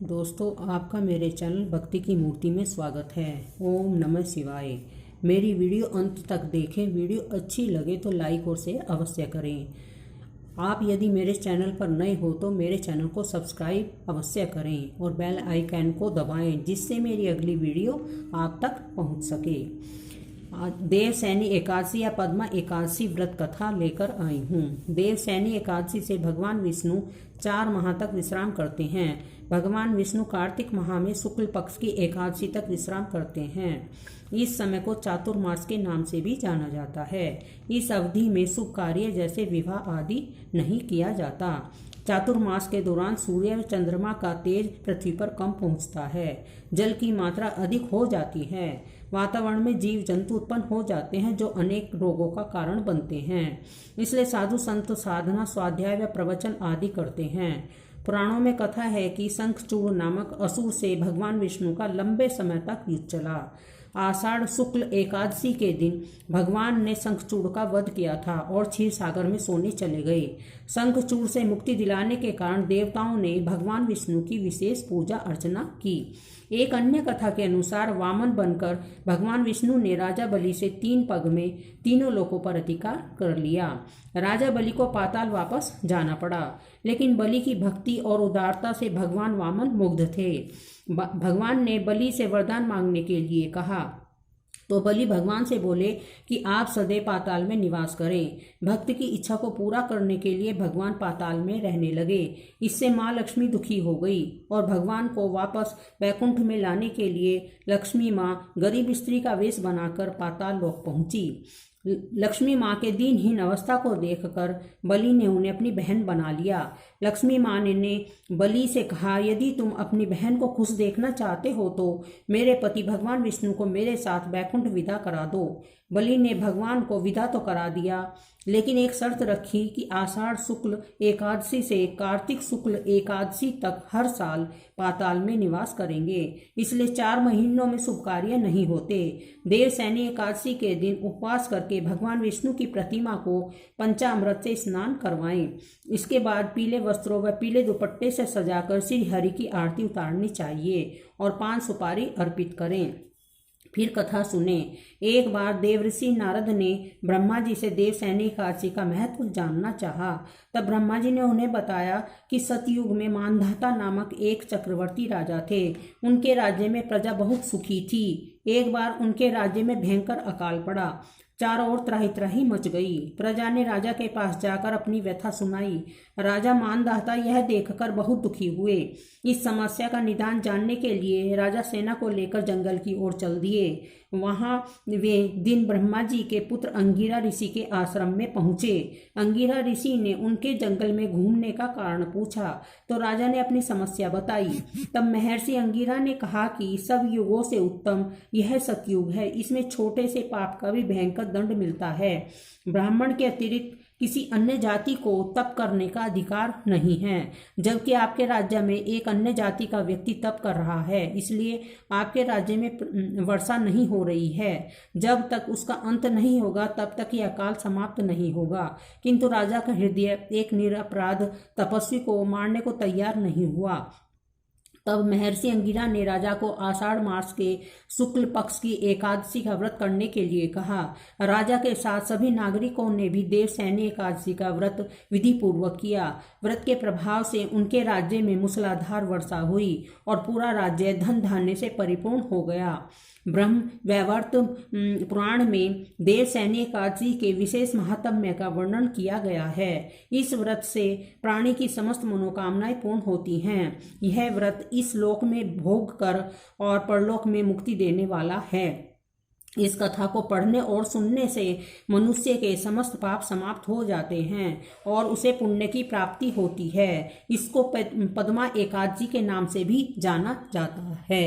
दोस्तों, आपका मेरे चैनल भक्ति की मूर्ति में स्वागत है। ओम नमः शिवाय। मेरी वीडियो अंत तक देखें। वीडियो अच्छी लगे तो लाइक और शेयर अवश्य करें। आप यदि मेरे चैनल पर नए हो तो मेरे चैनल को सब्सक्राइब अवश्य करें और बेल आइकन को दबाएं, जिससे मेरी अगली वीडियो आप तक पहुंच सके। देवसैनी एकादशी या पद्मा एकादशी व्रत कथा लेकर आई हूँ। देवसैनी एकादशी से भगवान विष्णु 4 माह तक विश्राम करते हैं। भगवान विष्णु कार्तिक माह में शुक्ल पक्ष की एकादशी तक विश्राम करते हैं। इस समय को चातुर्मास के नाम से भी जाना जाता है। इस अवधि में शुभ कार्य जैसे विवाह आदि नहीं किया जाता। चातुर्मास के दौरान सूर्य व चंद्रमा का तेज पृथ्वी पर कम पहुंचता है। जल की मात्रा अधिक हो जाती है। वातावरण में जीव जंतु उत्पन्न हो जाते हैं जो अनेक रोगों का कारण बनते हैं। इसलिए साधु संत साधना, स्वाध्याय व प्रवचन आदि करते हैं। पुराणों में कथा है कि शंखचूड़ नामक असुर से भगवान विष्णु का लंबे समय तक युद्ध चला। आषाढ़ शुक्ल एकादशी के दिन भगवान ने शंखचूड़ का वध किया था और क्षीर सागर में सोने चले गए। शंखचूड़ से मुक्ति दिलाने के कारण देवताओं ने भगवान विष्णु की विशेष पूजा अर्चना की। एक अन्य कथा के अनुसार वामन बनकर भगवान विष्णु ने राजा बलि से 3 पग में तीनों लोकों पर अधिकार कर लिया। राजा बलि को पाताल वापस जाना पड़ा, लेकिन बलि की भक्ति और उदारता से भगवान वामन मुग्ध थे। भगवान ने बलि से वरदान मांगने के लिए कहा तो बलि भगवान से बोले कि आप सदैव पाताल में निवास करें। भक्त की इच्छा को पूरा करने के लिए भगवान पाताल में रहने लगे। इससे माँ लक्ष्मी दुखी हो गई और भगवान को वापस वैकुंठ में लाने के लिए लक्ष्मी माँ गरीब स्त्री का वेश बनाकर पाताल लोक पहुंची। लक्ष्मी माँ के दीनहीन अवस्था को देखकर बलि ने उन्हें अपनी बहन बना लिया। लक्ष्मी माँ ने बलि से कहा, यदि तुम अपनी बहन को खुश देखना चाहते हो तो मेरे पति भगवान विष्णु को मेरे साथ वैकुंठ विदा करा दो। बलि ने भगवान को विदा तो करा दिया, लेकिन एक शर्त रखी कि आषाढ़ शुक्ल एकादशी से कार्तिक शुक्ल एकादशी तक हर साल पाताल में निवास करेंगे। इसलिए 4 महीनों में शुभ कार्य नहीं होते। देवसैनी एकादशी के दिन उपवास करके भगवान विष्णु की प्रतिमा को पंचामृत से स्नान करवाएं। इसके बाद पीले वस्त्रों व पीले दुपट्टे से सजाकर श्री हरि की आरती उतारनी चाहिए और 5 सुपारी अर्पित करें। फिर कथा सुने। एक बार देवऋषि नारद ने ब्रह्मा जी से देवसैनी एकादशी का महत्व जानना चाहा। तब ब्रह्मा जी ने उन्हें बताया कि सतयुग में मानधाता नामक एक चक्रवर्ती राजा थे। उनके राज्य में प्रजा बहुत सुखी थी। एक बार उनके राज्य में भयंकर अकाल पड़ा। चारों ओर त्राही त्राही मच गई। प्रजा ने राजा के पास जाकर अपनी व्यथा सुनाई। राजा मानधाता यह देखकर बहुत दुखी हुए। इस समस्या का निदान जानने के लिए राजा सेना को लेकर जंगल की ओर चल दिए। वहां वे दिन ब्रह्मा जी के पुत्र अंगिरा ऋषि के आश्रम में पहुंचे। अंगिरा ऋषि ने उनके जंगल में घूमने का कारण पूछा तो राजा ने अपनी समस्या बताई। तब महर्षि अंगिरा ने कहा कि सब युगों से उत्तम यह सतयुग है। इसमें छोटे से पाप का भी भयंकर दंड मिलता है। ब्राह्मण के अतिरिक्त किसी अन्य जाति को तप करने का अधिकार नहीं है, जबकि आपके राज्य में एक अन्य जाति का व्यक्ति तप कर रहा है। इसलिए आपके राज्य में वर्षा नहीं हो रही है। जब तक उसका अंत नहीं होगा तब तक यह अकाल समाप्त नहीं होगा। किंतु राजा का हृदय एक निरपराध तपस्वी को मारने को तैयार नहीं हुआ। तब महर्षि अंगिरा ने राजा को आषाढ़ मास के शुक्ल पक्ष की एकादशी का व्रत करने के लिए कहा। राजा के साथ सभी नागरिकों ने भी देवसैनी एकादशी का व्रत विधि पूर्वक किया। व्रत के प्रभाव से उनके राज्य में मूसलाधार वर्षा हुई और पूरा राज्य धन धान्य से परिपूर्ण हो गया। ब्रह्म वैवर्त पुराण में देवसैनी एकादशी के विशेष महात्म्य का वर्णन किया गया है। इस व्रत से प्राणी की समस्त मनोकामनाएं पूर्ण होती हैं। यह व्रत इस लोक में भोग कर और परलोक में मुक्ति देने वाला है। इस कथा को पढ़ने और सुनने से मनुष्य के समस्त पाप समाप्त हो जाते हैं और उसे पुण्य की प्राप्ति होती है। इसको पद्मा एकादशी के नाम से भी जाना जाता है।